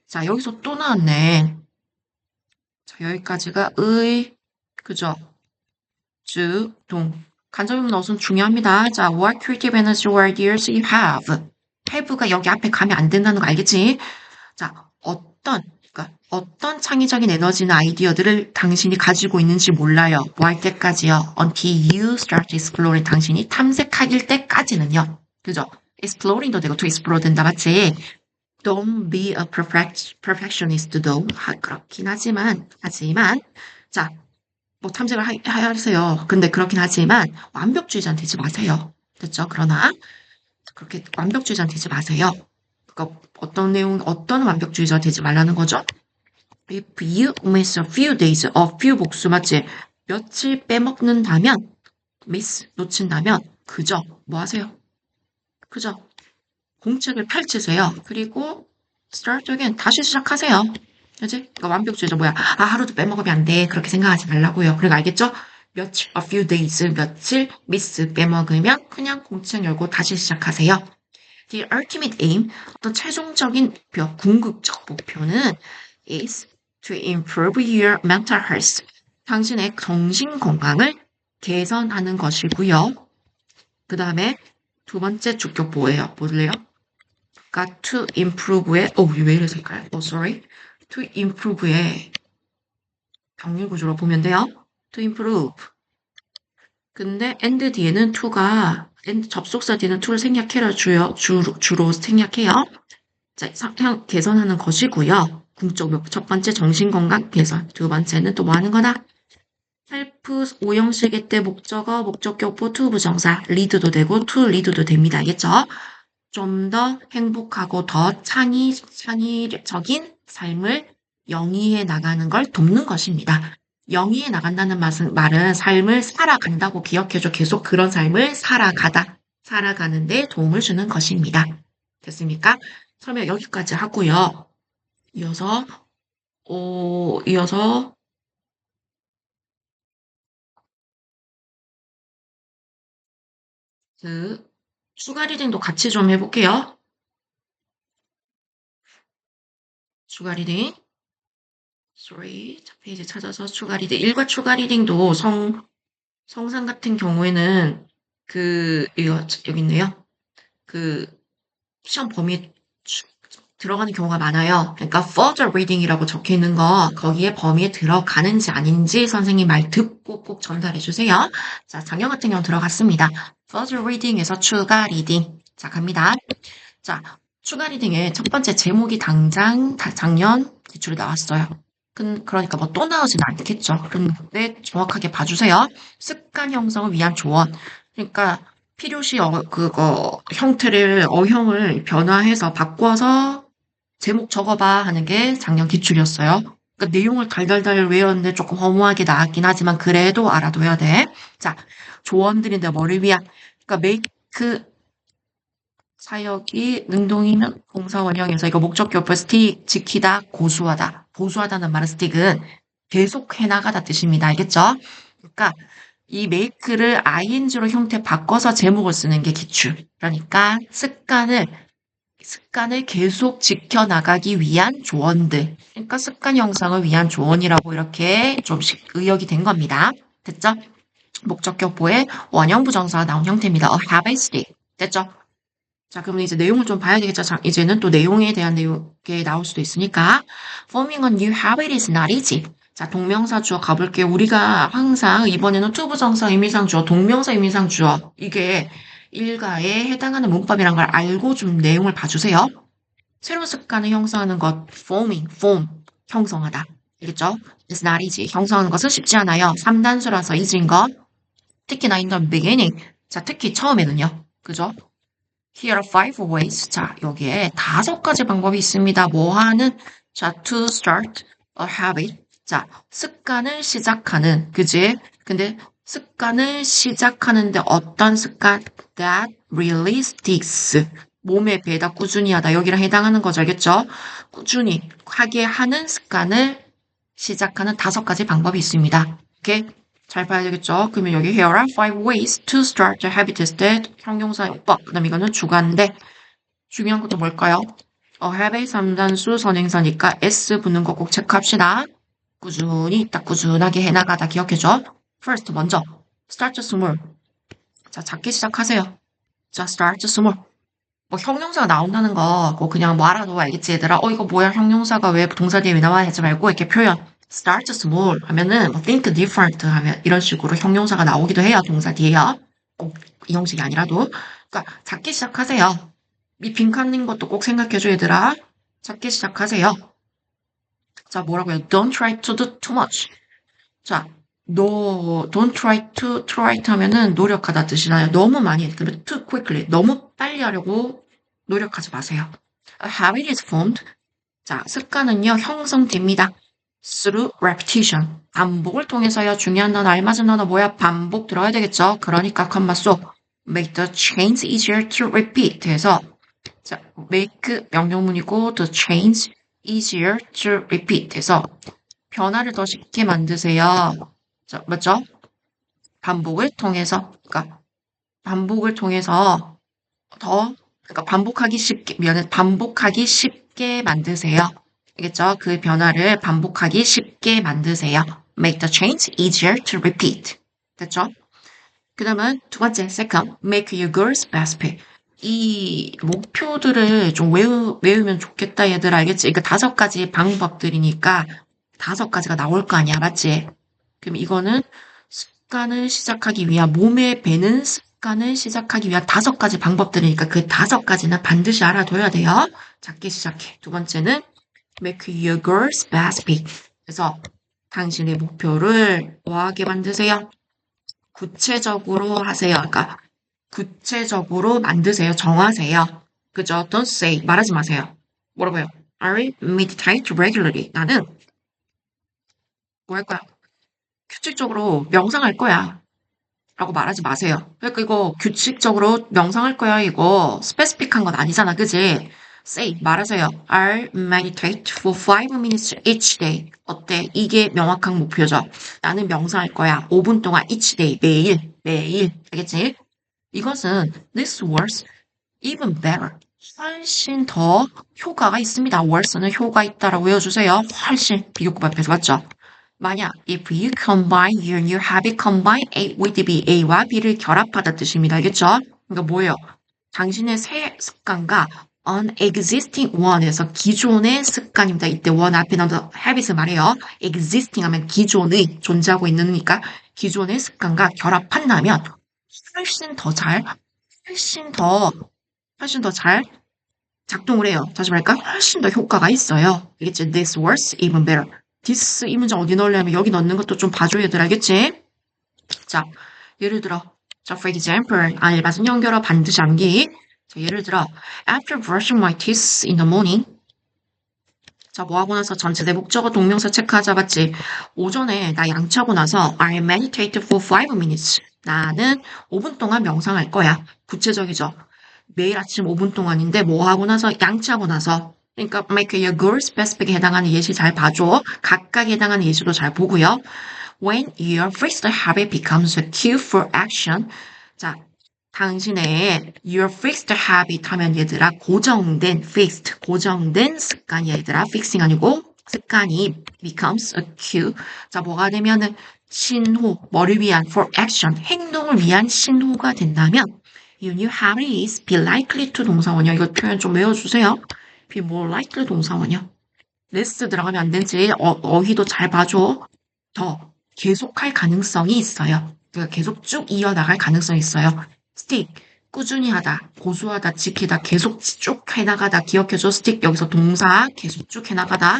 자, 여기서 또 나왔네. 자, 여기까지가 그죠? 동. 간접이면 어순 중요합니다. 자, what creative energy or ideas you have. have가 여기 앞에 가면 안 된다는 거 알겠지? 자, 그러니까 어떤 창의적인 에너지나 아이디어들을 당신이 가지고 있는지 몰라요. 뭐 할 때까지요? Until you start exploring. 당신이 탐색하길 때까지는요. 그죠? exploring도 되고 to explore 된다, 맞지? Don't be a perfectionist though. 그렇긴 하지만, 자, 뭐 탐색을 하세요. 근데 그렇긴 하지만 완벽주의자는 되지 마세요. 됐죠? 그러나 그렇게 완벽주의자는 되지 마세요. 그러니까 어떤 완벽주의자 되지 말라는 거죠? If you miss a few days, a few 복수 맞지? 며칠 빼먹는다면, 놓친다면, 그저 뭐 하세요? 그저 공책을 펼치세요. 그리고 start again, 다시 시작하세요. 그지? 그러니까 완벽주의자 뭐야? 하루도 빼먹으면 안 돼. 그렇게 생각하지 말라고요. 그리고 알겠죠? 며칠, a few days, 며칠, miss, 빼먹으면 그냥 공책 열고 다시 시작하세요. The ultimate aim, 어떤 최종적인 목표, 궁극적 목표는 is to improve your mental health. 당신의 정신 건강을 개선하는 것이고요. 그 다음에 두 번째 주격 뭐예요? 뭘래요? 그러니까 to improve의 왜 이래 색깔? sorry. to improve의 병렬 구조로 보면 돼요. to improve. 근데 and 뒤에는 to가 접속사 뒤에는 to를 생략해라 주로 생략해요. 자, 개선하는 것이고요. 첫 번째 정신건강 개선. 두 번째는 또 뭐 하는 거다? 헬프 오형식의 때 목적격보 to 부정사 리드도 되고 to 리드도 됩니다. 알겠죠? 좀 더 행복하고 더 창의적인 삶을 영위해 나가는 걸 돕는 것입니다. 영위해 나간다는 말은 삶을 살아간다고 기억해줘. 계속 그런 삶을 살아가는데 도움을 주는 것입니다. 됐습니까? 설명 여기까지 하고요. 이어서, 이어서, 추가 리딩도 같이 좀 해볼게요. 추가 리딩. 자, 페이지 찾아서 추가 리딩. 일과 추가 리딩도 성상 같은 경우에는 여기 있네요. 시험 범위에 들어가는 경우가 많아요. 그러니까 further reading이라고 적혀 있는 거 거기에 범위에 들어가는지 아닌지 선생님 말 듣고 꼭 전달해 주세요. 자, 작년 같은 경우 들어갔습니다. further reading에서 추가 리딩. 자, 갑니다. 자, 추가 리딩의 첫 번째 제목이 당장 작년 기출에 나왔어요. 그러니까 뭐 또 나오진 않겠죠. 그런데 정확하게 봐주세요. 습관 형성을 위한 조언. 그러니까 필요시 그거 어형을 변화해서 바꿔서 제목 적어봐 하는 게 작년 기출이었어요. 그러니까 내용을 달달달 외웠는데 조금 허무하게 나왔긴 하지만 그래도 알아둬야 돼. 자, 조언들인데 뭐를 위한? 그러니까 make 사역이 능동이면 동사 원형에서 이거 목적격 옆에 스틱 지키다 고수하다. 고수하다는 말은 스틱은 계속 해나가다 뜻입니다. 알겠죠? 그러니까 이 make를 ing로 형태 바꿔서 제목을 쓰는 게 기출. 그러니까 습관을 계속 지켜나가기 위한 조언들. 그러니까 습관 형성을 위한 조언이라고 이렇게 좀씩 의역이 된 겁니다. 됐죠? 목적격보에 원형 부정사가 나온 형태입니다. A habit stick. 됐죠? 자, 그러면 이제 내용을 좀 봐야 되겠죠? 자, 이제는 또 내용에 대한 내용이 나올 수도 있으니까. Forming a new habit is not easy. 자, 동명사 주어 가볼게요. 우리가 항상 이번에는 투부정사 의미상 주어, 동명사 의미상 주어. 이게 일가에 해당하는 문법이란 걸 알고 좀 내용을 봐주세요. 새로운 습관을 형성하는 것, form, 형성하다. 알겠죠? It's not easy. 형성하는 것은 쉽지 않아요. 3단수라서 easy인 것. 특히나 in the beginning. 자, 특히 처음에는요. 그죠? Here are 5 ways. 자, 여기에 5가지 방법이 있습니다. 뭐 하는? 자, to start a habit. 자, 습관을 시작하는. 그지? 근데 습관을 시작하는데 어떤 습관? That really sticks. 몸에 배다 꾸준히 하다. 여기랑 해당하는 거죠. 알겠죠? 꾸준히 하게 하는 습관을 시작하는 5가지 방법이 있습니다. 오케이? 잘 봐야 되겠죠? 그러면 여기 here are 5 ways to start a habit instead. 형용사 용법. 그 다음 이거는 주관인데 중요한 것도 뭘까요? habit 3단수 선행사니까 s 붙는 거 꼭 체크합시다. 꾸준히 딱 꾸준하게 해나가다 기억해줘. First 먼저 start small. 자, 작게 시작하세요. 자, start small. 뭐 형용사가 나온다는 거, 뭐 그냥 뭐 알아도 알겠지 얘들아. 이거 뭐야 형용사가 왜 동사 뒤에 왜 나와 하지 말고 이렇게 표현. start small 하면은 뭐 think different 하면 이런 식으로 형용사가 나오기도 해요. 동사 뒤에요. 꼭 이 형식이 아니라도. 그러니까 작게 시작하세요. 이 빈칸인 것도 꼭 생각해줘 얘들아. 작게 시작하세요. 자, 뭐라고요? Don't try to do too much. 자, don't try to 하면은 노력하다 뜻이나요? 너무 많이 해. 그러면 too quickly. 너무 빨리 하려고 노력하지 마세요. A habit is formed. 자, 습관은요, 형성됩니다. through repetition. 반복을 통해서요, 중요한 단어, 알맞은 단어 뭐야? 반복 들어야 되겠죠? 그러니까 컴마 속 make the change easier to repeat 해서 자, make 명령문이고 the change easier to repeat 해서 변화를 더 쉽게 만드세요. 자, 맞죠? 반복을 통해서, 그러니까 반복을 통해서 그러니까 반복하기 쉽게 만드세요. 알겠죠? 그 변화를 반복하기 쉽게 만드세요. Make the change easier to repeat. 됐죠? 그 다음은 두 번째, second, make your goals specific. 이 목표들을 좀 외우면 좋겠다, 얘들 알겠지? 이거 5가지 방법들이니까 5가지가 나올 거 아니야, 맞지? 그럼 이거는 습관을 시작하기 위한, 몸에 배는 습관을 시작하기 위한 5가지 방법들이니까 그 5가지는 반드시 알아둬야 돼요. 작게 시작해. 두 번째는 make your goals specific. 그래서 당신의 목표를 뭐하게 만드세요? 구체적으로 하세요. 그러니까 구체적으로 만드세요. 정하세요. 그죠? Don't say. 말하지 마세요. 뭐라고요? I meditate regularly. 나는 뭐 할 거야? 규칙적으로 명상할 거야. 라고 말하지 마세요. 그러니까 이거 규칙적으로 명상할 거야. 이거 스페시픽한 건 아니잖아. 그지? Say. 말하세요. I'll meditate for 5 minutes each day. 어때? 이게 명확한 목표죠. 나는 명상할 거야. 5분 동안 each day. 매일. 매일. 알겠지? 이것은 this works even better. 훨씬 더 효과가 있습니다. worse는 효과 있다라고 외워주세요. 훨씬 비교급 앞에서 맞죠? 만약 if you combine your new habit, combine A with B, A와 B를 결합하다 뜻입니다. 알겠죠? 그러니까 뭐예요? 당신의 새 습관과 an existing one에서 기존의 습관입니다. 이때 one 앞에 나오는 habit을 말해요. existing 하면 기존의 존재하고 있는니까 기존의 습관과 결합한다면 훨씬 더 잘, 훨씬 더, 훨씬 더 잘 작동을 해요. 다시 말할까? 훨씬 더 효과가 있어요. 알겠지? This works even better. this 이 문장 어디 넣으려면 여기 넣는 것도 좀 봐줘야 돼. 알겠지? 자, 예를 들어. 자, for example, 알맞은 연결어 반드시 암기. 자, 예를 들어. After brushing my teeth in the morning. 자, 뭐 하고 나서 전체 내 목적어 동명사 체크하자 봤지? 오전에 나 양치하고 나서 I meditate for 5 minutes. 나는 5분 동안 명상할 거야. 구체적이죠. 매일 아침 5분 동안인데 뭐 하고 나서 양치하고 나서 그러니까 make your goal specific에 해당하는 예시 잘 봐줘. 각각에 해당하는 예시도 잘 보고요. When your fixed habit becomes a cue for action. 자, 당신의 your fixed habit 하면 얘들아 고정된 고정된 습관이 얘들아 fixing 아니고 습관이 becomes a cue. 자, 뭐가 되면은 신호, 뭐를 위한 for action, 행동을 위한 신호가 된다면 your new habit is be likely to 동사원이요. 이거 표현 좀 외워주세요. be more likely 동사원이요. less 들어가면 안 되지. 어휘도 잘 봐줘. 더 계속할 가능성이 있어요. 그러니까 계속 쭉 이어나갈 가능성이 있어요. stick, 꾸준히 하다, 고수하다, 지키다, 계속 쭉 해나가다, 기억해줘. stick, 여기서 동사, 계속 쭉 해나가다.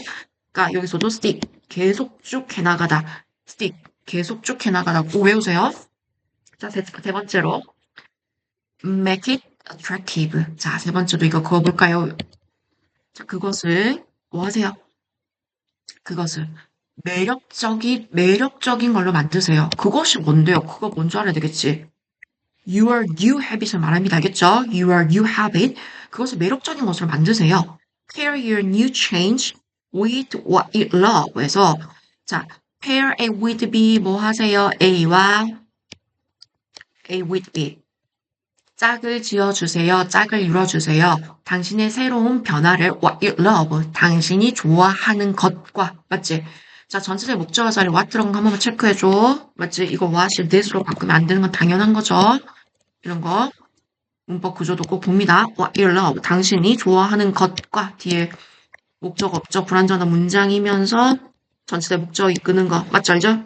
그러니까 여기서도 stick, 계속 쭉 해나가다. stick, 계속 쭉 해나가다. 꼭 외우세요. 자, 세 번째로. make it attractive. 자, 세 번째도 이거 그어볼까요? 자, 그것을, 뭐 하세요? 그것을 매력적인 걸로 만드세요. 그것이 뭔데요? 그거 뭔지 알아야 되겠지? Your new habit을 말합니다. 알겠죠? Your new habit. 그것을 매력적인 것으로 만드세요. Pair your new change with what you love. 해서, 자, pair A with B 뭐 하세요? A with B. 짝을 지어주세요. 짝을 이뤄주세요. 당신의 새로운 변화를 what you love. 당신이 좋아하는 것과, 맞지? 자, 전치사 목적어 자리 what 들어간 거 한 번만 체크해줘. 맞지? 이거 what을 this로 바꾸면 안 되는 건 당연한 거죠. 이런 거. 문법 구조도 꼭 봅니다. What you love. 당신이 좋아하는 것과 뒤에 목적 없죠. 불완전한 문장이면서 전치사 목적 이끄는 거. 맞죠? 알죠?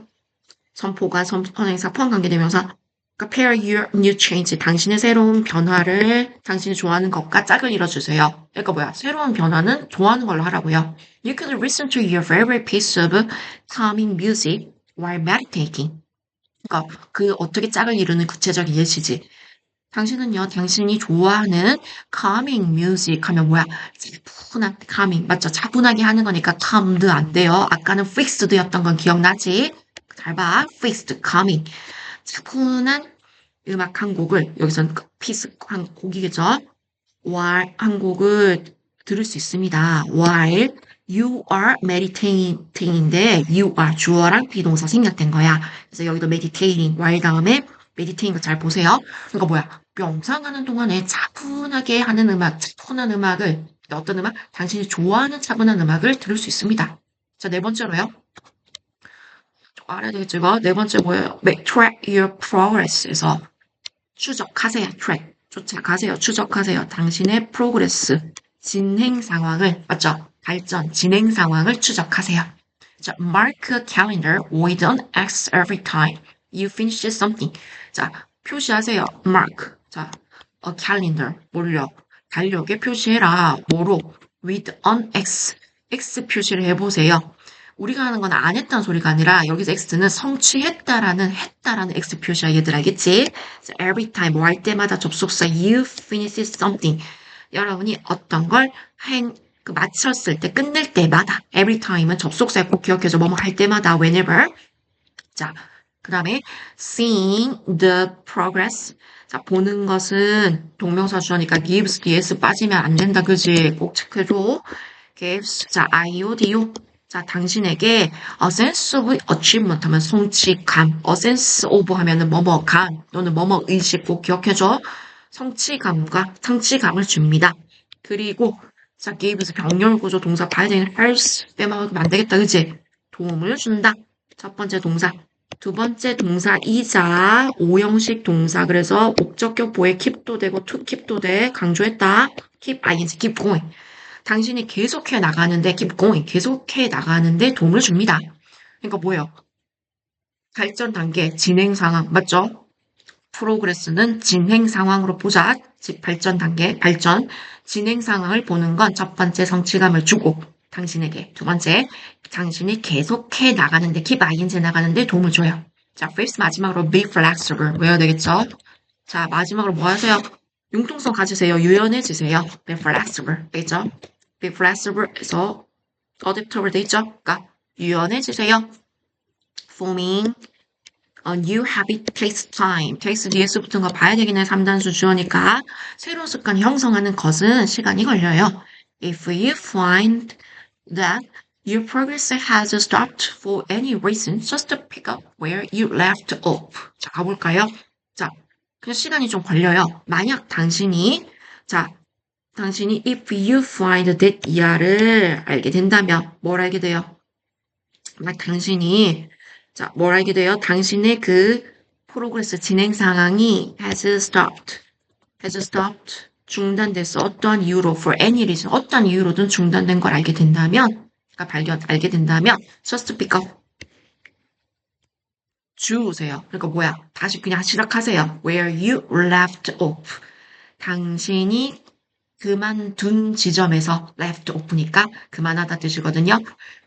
선포가, 선행사, 포함관계대명사. Compare your new change. 당신의 새로운 변화를 당신이 좋아하는 것과 짝을 이뤄주세요. 그러니까 뭐야? 새로운 변화는 좋아하는 걸로 하라고요. You could listen to your favorite piece of calming music while meditating. 그러니까 그 어떻게 짝을 이루는 구체적인 예시지. 당신은요, 당신이 좋아하는 calming music 하면 뭐야? 차분한 calming 맞죠? 차분하게 하는 거니까 calmed 안 돼요. 아까는 fixed였던 건 기억나지? 잘 봐, fixed, calming. 차분한 음악 한 곡을 여기서는 피스 한 곡이겠죠? while 한 곡을 들을 수 있습니다. while you are meditating인데 you are 주어랑 비동사 생략된 거야. 그래서 여기도 meditating while 다음에 meditating 거 잘 보세요. 그러니까 뭐야? 명상하는 동안에 차분하게 하는 음악, 차분한 음악을 어떤 음악? 당신이 좋아하는 차분한 음악을 들을 수 있습니다. 자, 네 번째로요. 알아야 되겠죠, 이거? 네 번째 뭐예요? track your progress에서 추적하세요. track. 쫓아가세요. 추적하세요. 당신의 progress. 진행 상황을, 맞죠? 발전, 진행 상황을 추적하세요. 자, mark a calendar with an X every time you finish something. 자, 표시하세요. mark. 자, a calendar. 뭘요? 달력에 표시해라. 뭐로? with an X. X 표시를 해보세요. 우리가 하는 건 안 했다는 소리가 아니라 여기서 X는 성취했다라는 했다라는 X 표시야 얘들 알겠지? So every time 뭐 할 때마다 접속사 you finish something 여러분이 어떤 걸 마쳤을 때 끝낼 때마다 every time은 접속사에 꼭 기억해줘 뭐뭐 할 때마다 whenever 자 그 다음에 seeing the progress 자 보는 것은 동명사 주어니까 gives, ds 빠지면 안 된다 그지? 꼭 체크해줘 gives 자 IODO 자, 당신에게 a sense of achievement 하면 성취감, a sense of 하면은 뭐뭐감 또는 뭐뭐 의식 꼭 기억해줘. 성취감을 줍니다. 그리고 자, gives 병렬 구조 동사 봐야 되는 helps 빼먹으면 안 되겠다, 그지? 도움을 준다. 첫 번째 동사. 두 번째 동사이자 오형식 동사. 그래서 목적격 보에 keep도 되고 to keep도 돼. 강조했다. keep, ing, keep going. 당신이 계속해 나가는데 keep going, 계속해 나가는데 도움을 줍니다. 그러니까 뭐예요? 발전 단계, 진행 상황, 맞죠? 프로그레스는 진행 상황으로 보자. 즉 발전 단계, 발전, 진행 상황을 보는 건 첫 번째 성취감을 주고 당신에게 두 번째 당신이 계속해 나가는데 keep ing 나가는데 도움을 줘요. 자, fifth 마지막으로 be flexible 외워야 되겠죠? 자, 마지막으로 뭐 하세요? 융통성 가지세요. 유연해지세요. be flexible. 되겠죠? be flexible에서 adaptable 돼 있죠? 그러니까 유연해지세요. forming a new habit takes time. takes 뒤에서 붙은 거 봐야 되긴 해. 3단수 주어니까 새로운 습관 형성하는 것은 시간이 걸려요. If you find that your progress has stopped for any reason, just pick up where you left off. 자, 가볼까요? 자, 그냥 시간이 좀 걸려요. 만약 당신이 if you find that 이하를 알게 된다면 뭘 알게 돼요? 뭘 알게 돼요? 당신의 그 프로그레스 진행 상황이 has stopped 중단됐어. 어떠한 이유로 for any reason 어떠한 이유로든 중단된 걸 알게 된다면 알게 된다면 just pick up 주우세요. 그러니까 뭐야? 다시 그냥 시작하세요. Where you left off 당신이 그만둔 지점에서 left off니까 그만하다 뜻이거든요.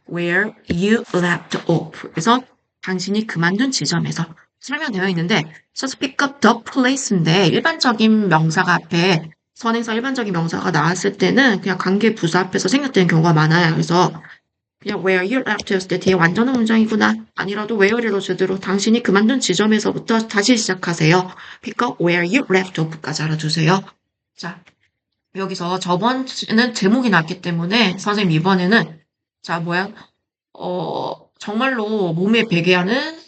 Where you left off. 그래서 당신이 그만둔 지점에서 설명되어 있는데 just pick up the place인데 일반적인 명사가 앞에 선행사 일반적인 명사가 나왔을 때는 그냥 관계 부사 앞에서 생략되는 경우가 많아요. 그래서 그냥 where you left 했을 때 뒤에 완전한 문장이구나. 아니라도 where로 제대로 당신이 그만둔 지점에서부터 다시 시작하세요. pick up where you left off까지 알아두세요. 자. 여기서 저번에는 제목이 났기 때문에 선생님 이번에는 정말로 몸에 배게 하는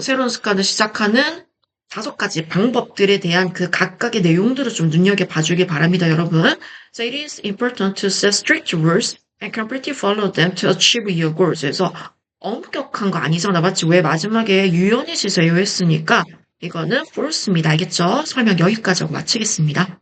새로운 습관을 시작하는 5가지 방법들에 대한 그 각각의 내용들을 좀 눈여겨봐 주길 바랍니다, 여러분. So it is important to set strict rules and completely follow them to achieve your goals. 그래서 엄격한 거 아니잖아. 맞지? 왜 마지막에 유연해지세요 했으니까 이거는 false입니다. 알겠죠? 설명 여기까지 하고 마치겠습니다.